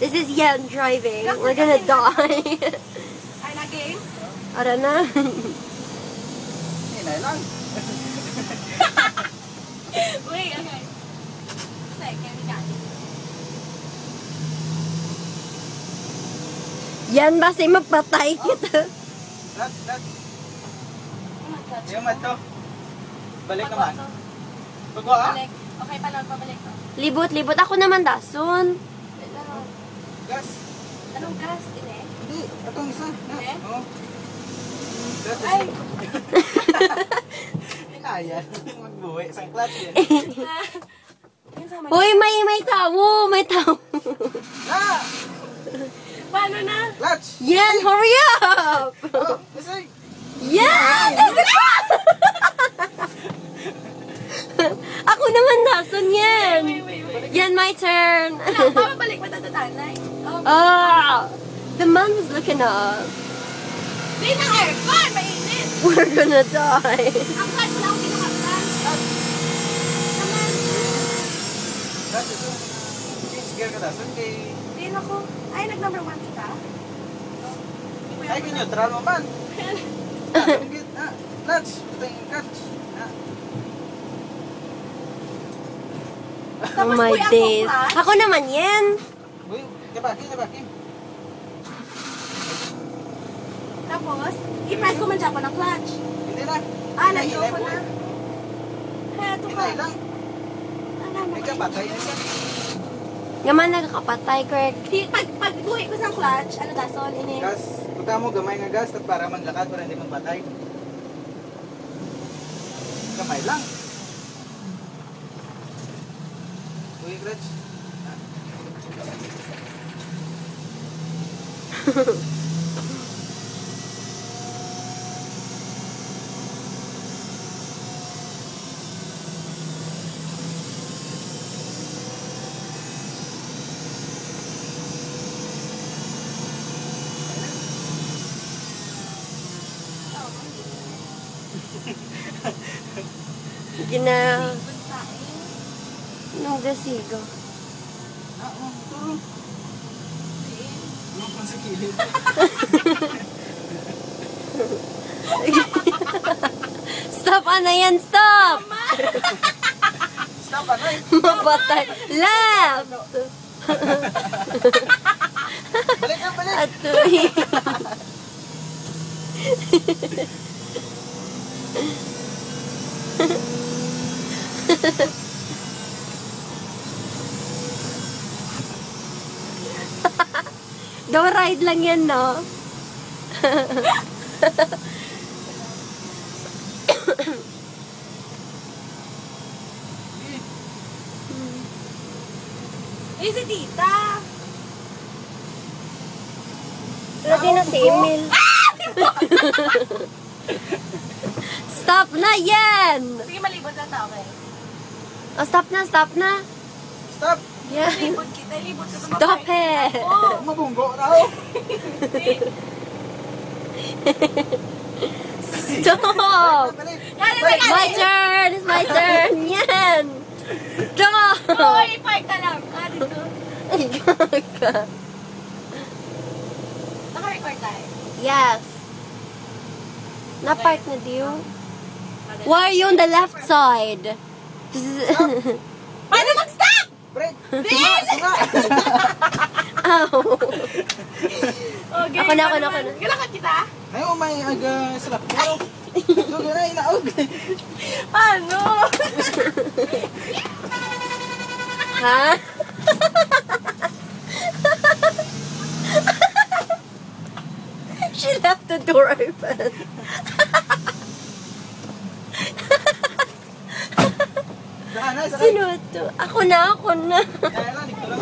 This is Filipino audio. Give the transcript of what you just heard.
This is Yan driving. We're gonna die. Ay, na game? Ara na. Hinay lang. Wait, okay. Second, got it. Yan basta magpatay kita. Lads. Yung mat to. Balik naman. Pagwa ah? Balik. Okay, panood, pabalik to. Libot. Ako naman dason. Gas. Anong gas? Ine? Hindi. Itong isa. Eh? Oo. Gas. Ay! Hinayan. Magbuwi. Isang clutch yan. Hoy, may tao. May tao. Ah! Paano na? Clutch! Yan, hurry up! Oh, isig! Yan! Ako naman dason yan. Wait. Yan, my turn. Ano, pabalik mo tatatanay? Oh. Ah! The man was looking at us. Di na aircon! Mainit! We're gonna die. Ang clutch wala akong kinakaptan. Naman. Clutch, iso. Change gear ka dasan kay... Di na ko. Ay, nag-number 1 kita. Ay, neutral mo man. Clutch. Ito yung clutch. Oh my days. Ako naman yan. Uy, nabaki. Tapos, i-press ko man dyan po ng clutch. Hindi na. Nag-go ko na. Heto ka. Hinay lang. May kapatay na siya. Gaman nagkakapatay, Craig. Pag buhay ko sa clutch, ano dason? Ini. Gas. Pagka mo gamay nga gas at para manlakad para hindi magpatay. Gamay lang. Uy, clutch. Gina... Nung dasigo. Turo. Ano pa sa kilid? Stop, ano yan? Stop! Stop, ano eh? Mapatay. Left! Balik. Atoy. Daw ride lang yan, no? Si tita. Ready na si Emil. Stop na yan! Sige, malibot na tao kayo. Oh, stop na. Stop. Yeah. Libot kita, libot ka. Stop it! Oh, Mabunggo raw. Stop! Balik. My turn! It's my turn! Yan! Stop! oh, i-park ka lang. Dito. Gaga. Naka-record tayo. Yes. Na-park na diyo. Why are you on the left side? Paano mag-stop? Break. Din! Sunga. Ow. Okay. Ako na. Galakad kita? Ayaw, may aga slap mo. Dugo na, inaog. Paano? Ha? She left the door open. Dahan na, sakay. Sino to? Ako na. Kaya lang, dito lang.